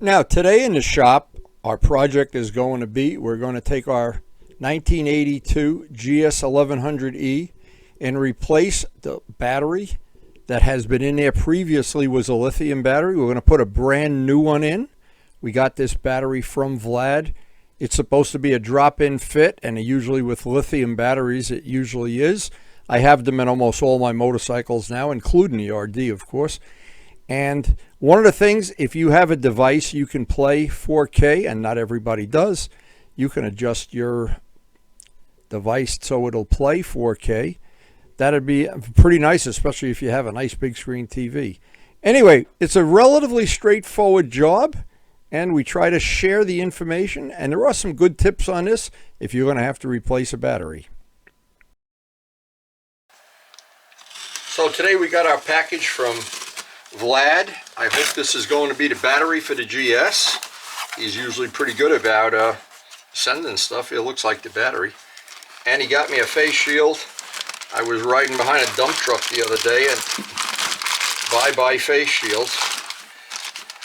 Now, today in the shop, our project is going to be, we're going to take our 1982 GS1100E and replace the battery that has been in there previously was a lithium battery. We're going to put a brand new one in. We got this battery from Vlad. It's supposed to be a drop-in fit, and usually with lithium batteries, it usually is. I have them in almost all my motorcycles now, including the RD, of course. And one of the things, if you have a device you can play 4K, and not everybody does, you can adjust your device so it'll play 4K. That'd be pretty nice, especially if you have a nice big screen TV. Anyway, it's a relatively straightforward job, and we try to share the information, and there are some good tips on this if you're going to have to replace a battery. So today we got our package from Vlad. I hope this is going to be the battery for the GS. He's usually pretty good about sending stuff. It looks like the battery. And he got me a face shield. I was riding behind a dump truck the other day and bye-bye face shields.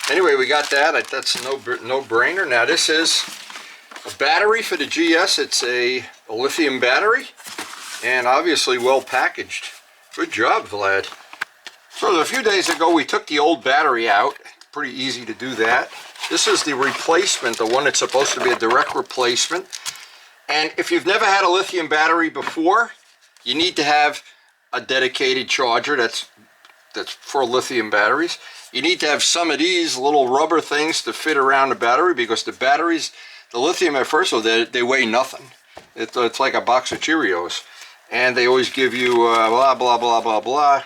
Anyway, we got that. That's a no-brainer. Now this is a battery for the GS. It's a lithium battery and obviously well packaged. Good job, Vlad. So a few days ago we took the old battery out. Pretty easy to do that. This is the replacement, the one that's supposed to be a direct replacement. And if you've never had a lithium battery before, you need to have a dedicated charger that's for lithium batteries. You need to have some of these little rubber things to fit around the battery, because the batteries, the lithium at first, they weigh nothing. It's like a box of Cheerios. And they always give you blah, blah, blah, blah, blah,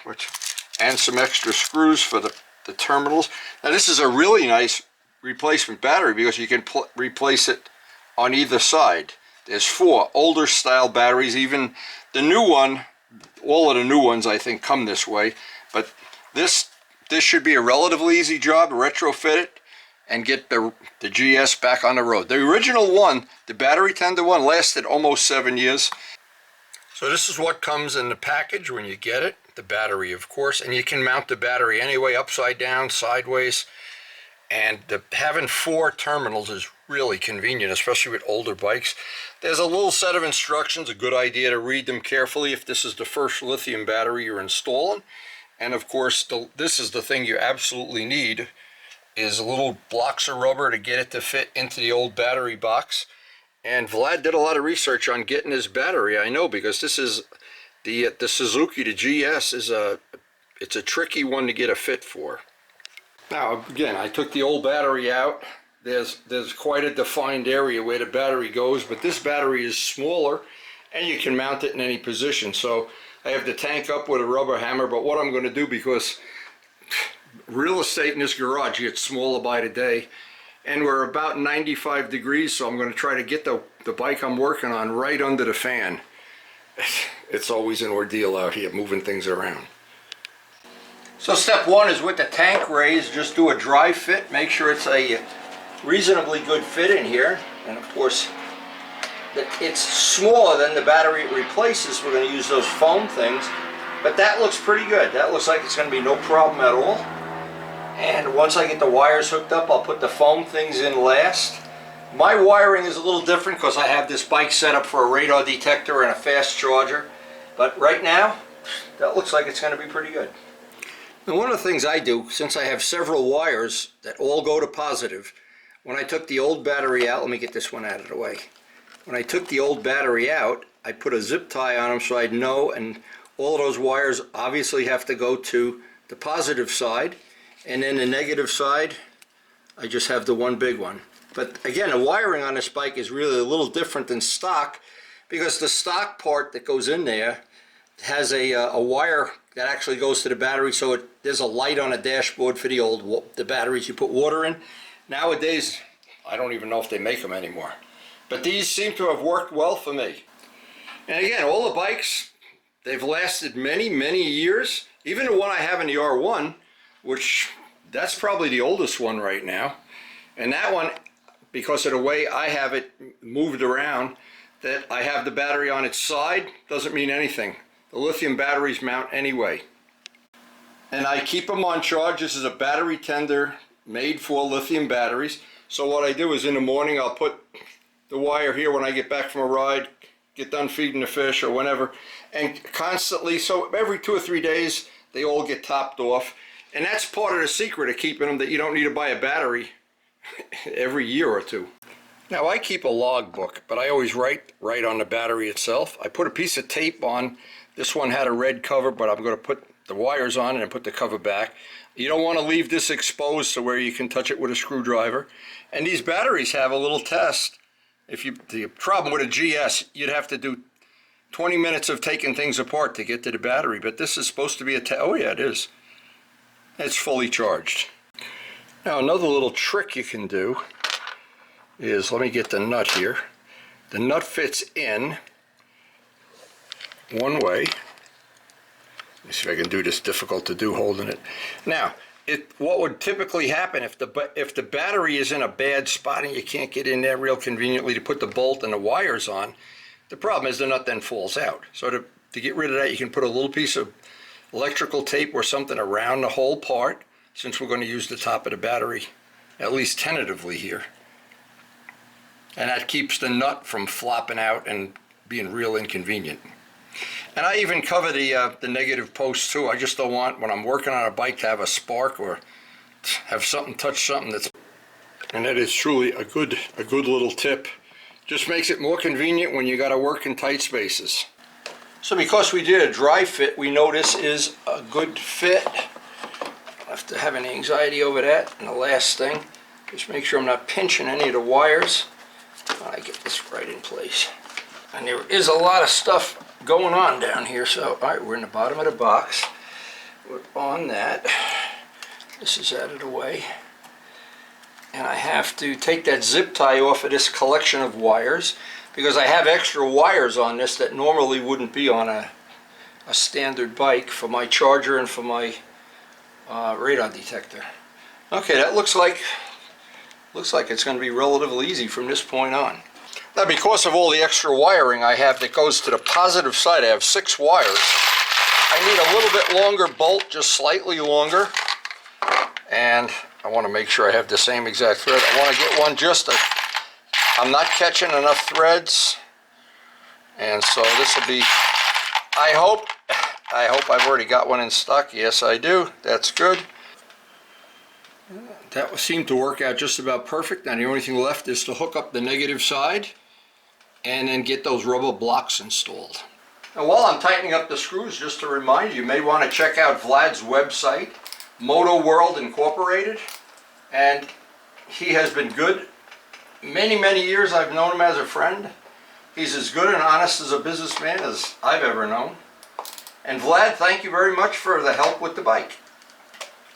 and some extra screws for the terminals. Now this is a really nice replacement battery because you can replace it on either side. There's 4 older style batteries. Even the new one, all of the new ones I think come this way, but this should be a relatively easy job to retrofit it and get the GS back on the road. The original one, the battery tender one, lasted almost 7 years. So this is what comes in the package when you get it, the battery of course, and you can mount the battery anyway, upside down, sideways. And having 4 terminals is really convenient, especially with older bikes. There's a little set of instructions, a good idea to read them carefully if this is the first lithium battery you're installing. And of course, this is the thing you absolutely need, is little blocks of rubber to get it to fit into the old battery box. And Vlad did a lot of research on getting his battery, I know, because this is the Suzuki, the GS, it's a tricky one to get a fit for. Now again, I took the old battery out. There's quite a defined area where the battery goes, but this battery is smaller and you can mount it in any position. So I have the tank up with a rubber hammer, but what I'm going to do, because real estate in this garage gets smaller by the day, and we're about 95 degrees, so I'm going to try to get the bike I'm working on right under the fan. It's always an ordeal out here moving things around. So step 1 is with the tank raised, just do a dry fit. Make sure it's a reasonably good fit in here. And of course, it's smaller than the battery it replaces. We're going to use those foam things. But that looks pretty good. That looks like it's going to be no problem at all. And once I get the wires hooked up, I'll put the foam things in last. My wiring is a little different because I have this bike set up for a radar detector and a fast charger. But right now, that looks like it's going to be pretty good. Now, one of the things I do, since I have several wires that all go to positive, when I took the old battery out, let me get this one out of the way. When I took the old battery out, I put a zip tie on them so I'd know, and all of those wires obviously have to go to the positive side, and then the negative side, I just have the one big one. But again, the wiring on this bike is really a little different than stock, because the stock part that goes in there has a wire that actually goes to the battery, so there's a light on a dashboard for the batteries you put water in. Nowadays, I don't even know if they make them anymore. But these seem to have worked well for me. And again, all the bikes, they've lasted many, many years. Even the one I have in the R1, which that's probably the oldest one right now. And that one, because of the way I have it moved around, that I have the battery on its side, doesn't mean anything. The lithium batteries mount anyway. And I keep them on charge. This is a battery tender made for lithium batteries. So what I do is in the morning I'll put the wire here when I get back from a ride, get done feeding the fish or whenever, and constantly, so every 2 or 3 days they all get topped off. And that's part of the secret of keeping them, that you don't need to buy a battery every year or two. Now I keep a logbook, but I always write on the battery itself. I put a piece of tape on. This one had a red cover, but I'm going to put the wires on and put the cover back. You don't want to leave this exposed to where you can touch it with a screwdriver. And these batteries have a little test. The problem with a GS, you'd have to do 20 minutes of taking things apart to get to the battery, but this is supposed to be oh yeah, it is. It's fully charged. Now another little trick you can do is, let me get the nut here. The nut fits in one way. Let me see if I can do this. Difficult to do holding it. Now, what would typically happen if the battery is in a bad spot and you can't get in there real conveniently to put the bolt and the wires on, the problem is the nut then falls out. So to get rid of that, you can put a little piece of electrical tape or something around the whole part, since we're going to use the top of the battery, at least tentatively here. And that keeps the nut from flopping out and being real inconvenient. And I even cover the negative post too. I just don't want, when I'm working on a bike, to have a spark or have something touch something that's... And that is truly a good little tip. Just makes it more convenient when you got to work in tight spaces. So because we did a dry fit, we know this is a good fit. Don't have to have any anxiety over that. And the last thing, just make sure I'm not pinching any of the wires. I get this right in place. And there is a lot of stuff going on down here. So, all right, we're in the bottom of the box. We're on that. This is out of the way. And I have to take that zip tie off of this collection of wires, because I have extra wires on this that normally wouldn't be on a standard bike, for my charger and for my radar detector. Okay, that looks like it's going to be relatively easy from this point on. Now, because of all the extra wiring I have that goes to the positive side, I have 6 wires. I need a little bit longer bolt, just slightly longer. And I want to make sure I have the same exact thread. I want to get one I'm not catching enough threads. And so this will be, I hope I've already got one in stock. Yes, I do. That's good. That seemed to work out just about perfect. Now the only thing left is to hook up the negative side and then get those rubber blocks installed. Now while I'm tightening up the screws, just to remind you, you may want to check out Vlad's website, Moto World Incorporated, and he has been good. Many years I've known him as a friend. He's as good and honest as a businessman as I've ever known. And Vlad, thank you very much for the help with the bike.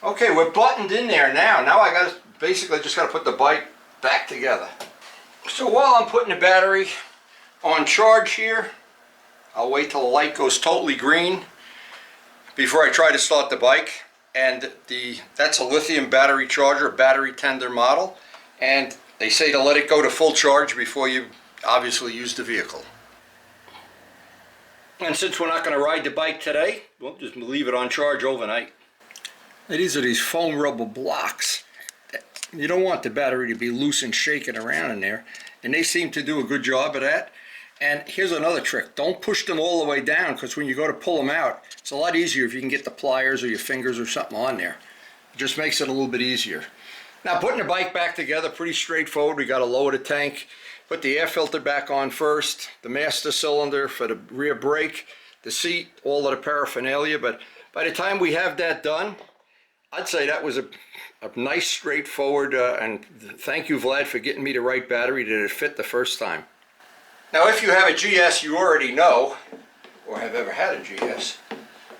Okay, we're buttoned in there now. Now I basically just got to put the bike back together. So while I'm putting the battery on charge here, I'll wait till the light goes totally green before I try to start the bike. And that's a lithium battery charger, battery tender model, and they say to let it go to full charge before you obviously use the vehicle. And since we're not going to ride the bike today, we'll just leave it on charge overnight. Now, these are these foam rubber blocks. You don't want the battery to be loose and shaking around in there, and they seem to do a good job of that. And here's another trick. Don't push them all the way down, because when you go to pull them out, it's a lot easier if you can get the pliers or your fingers or something on there. It just makes it a little bit easier. Now, putting the bike back together, pretty straightforward. We got to lower the tank, put the air filter back on first, the master cylinder for the rear brake, the seat, all of the paraphernalia. But by the time we have that done, I'd say that was a nice, straightforward, and thank you, Vlad, for getting me the right battery that it fit the first time. Now, if you have a GS, you already know, or have ever had a GS,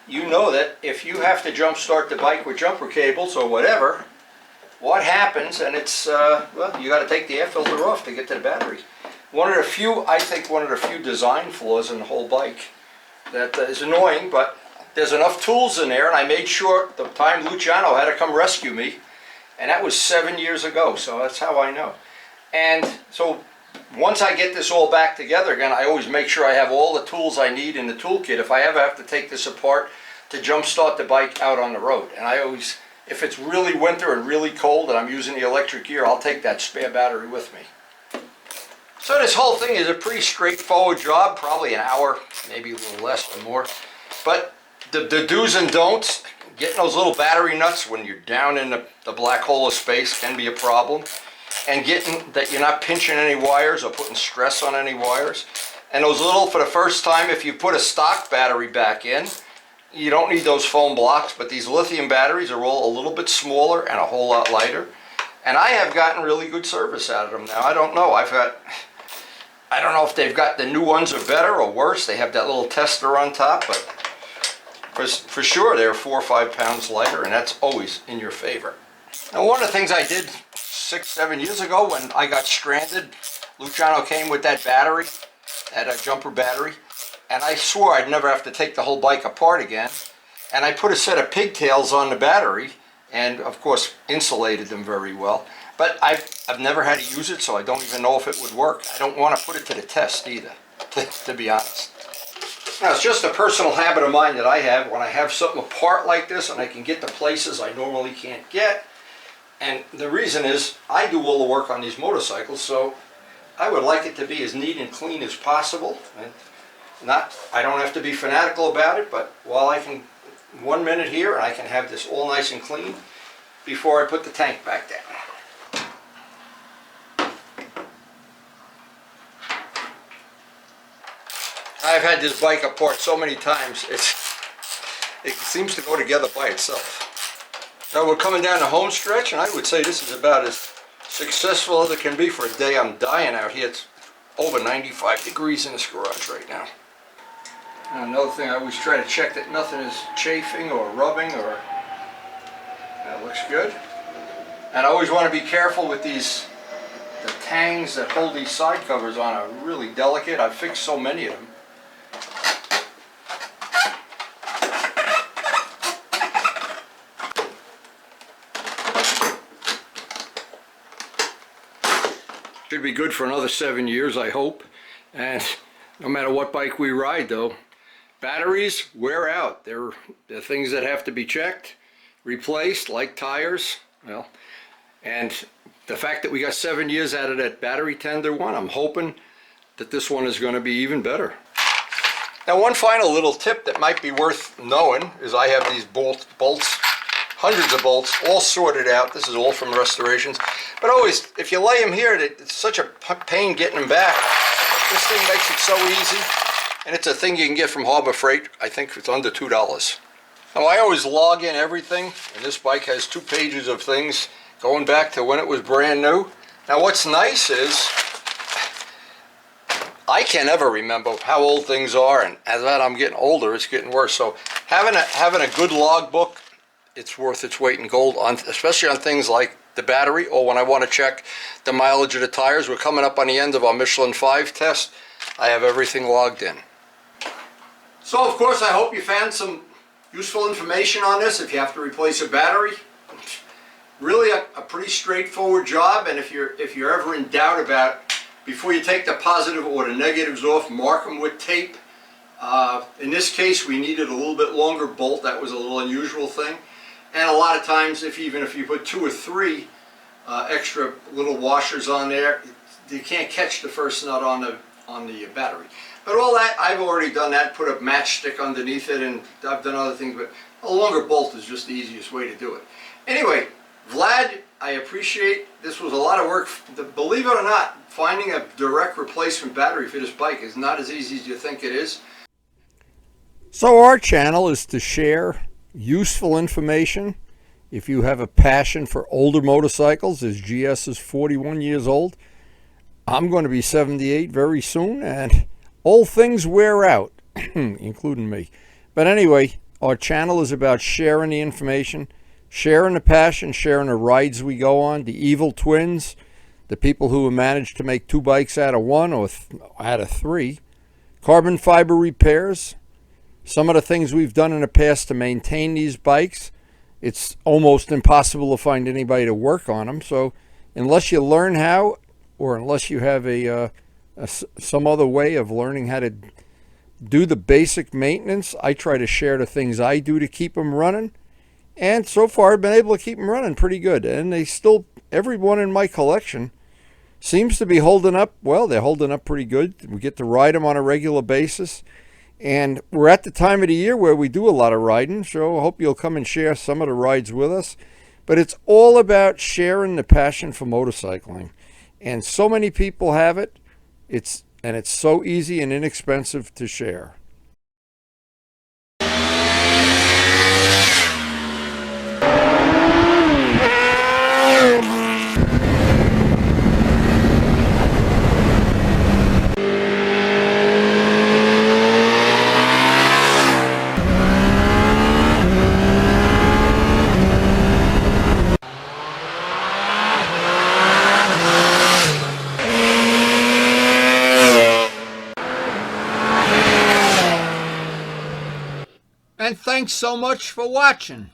you know that if you have to jump start the bike with jumper cables or whatever, what happens, and it's, well, you got to take the air filter off to get to the battery. I think one of the few design flaws in the whole bike that is annoying, but there's enough tools in there, and I made sure the time Luciano had to come rescue me, and that was 7 years ago, so that's how I know. And so once I get this all back together again, I always make sure I have all the tools I need in the toolkit if I ever have to take this apart to jump start the bike out on the road. And I always if it's really winter and really cold and I'm using the electric gear, I'll take that spare battery with me. So this whole thing is a pretty straightforward job, probably an hour, maybe a little less or more. But the do's and don'ts, getting those little battery nuts when you're down in the black hole of space can be a problem. And getting that you're not pinching any wires or putting stress on any wires. And those little, for the first time, if you put a stock battery back in, you don't need those foam blocks, but these lithium batteries are all a little bit smaller and a whole lot lighter. And I have gotten really good service out of them now. I don't know. I don't know if they've got the new ones are better or worse. They have that little tester on top, but for sure they're 4 or 5 pounds lighter, and that's always in your favor. Now, one of the things I did 6-7 years ago when I got stranded, Luciano came with that battery, that jumper battery, and I swore I'd never have to take the whole bike apart again. And I put a set of pigtails on the battery and, of course, insulated them very well. But I've never had to use it, so I don't even know if it would work. I don't want to put it to the test either, to be honest. Now, it's just a personal habit of mine that I have when I have something apart like this and I can get to places I normally can't get. And the reason is I do all the work on these motorcycles, so I would like it to be as neat and clean as possible. And I don't have to be fanatical about it, but while I can, 1 minute here and I can have this all nice and clean before I put the tank back down. I've had this bike apart so many times, it seems to go together by itself. Now we're coming down the home stretch, and I would say this is about as successful as it can be for a day. I'm dying out here. It's over 95 degrees in this garage right now. And another thing, I always try to check that nothing is chafing or rubbing, or that looks good. And I always want to be careful with the tangs that hold these side covers on are really delicate. I've fixed so many of them. Should be good for another 7 years, I hope. And no matter what bike we ride, though, batteries wear out. They're things that have to be checked, replaced, like tires. Well, and the fact that we got 7 years out of that battery tender one, I'm hoping that this one is going to be even better. Now, one final little tip that might be worth knowing is I have these bolts, hundreds of bolts, all sorted out. This is all from restorations. But always, if you lay them here, it's such a pain getting them back. This thing makes it so easy. And it's a thing you can get from Harbor Freight. I think it's under $2. Now, I always log in everything, and this bike has 2 pages of things going back to when it was brand new. Now, what's nice is I can't ever remember how old things are, and as I'm getting older, it's getting worse. So having a good logbook, it's worth its weight in gold, especially on things like the battery, or when I want to check the mileage of the tires. We're coming up on the end of our Michelin 5 test. I have everything logged in. So, of course, I hope you found some useful information on this. If you have to replace a battery, really a pretty straightforward job. And if you're ever in doubt about, before you take the positive or the negatives off, mark them with tape. In this case, we needed a little bit longer bolt. That was a little unusual thing. And a lot of times, even if you put 2 or 3 extra little washers on there, you can't catch the first nut on the battery. But all that, I've already done that, put a matchstick underneath it, and I've done other things, but a longer bolt is just the easiest way to do it. Anyway, Vlad, I appreciate, this was a lot of work. Believe it or not, finding a direct replacement battery for this bike is not as easy as you think it is. So our channel is to share useful information. If you have a passion for older motorcycles, as GS is 41 years old, I'm going to be 78 very soon, and old things wear out, including me. But anyway, our channel is about sharing the information, sharing the passion, sharing the rides we go on, the evil twins, the people who have managed to make 2 bikes out of 1 or out of 3, carbon fiber repairs, some of the things we've done in the past to maintain these bikes. It's almost impossible to find anybody to work on them. So unless you learn how, or unless you have some other way of learning how to do the basic maintenance, I try to share the things I do to keep them running. And so far, I've been able to keep them running pretty good. And they still, everyone in my collection seems to be holding up. Well, they're holding up pretty good. We get to ride them on a regular basis. And we're at the time of the year where we do a lot of riding. So I hope you'll come and share some of the rides with us. But it's all about sharing the passion for motorcycling. And so many people have it. It's so easy and inexpensive to share. And thanks so much for watching.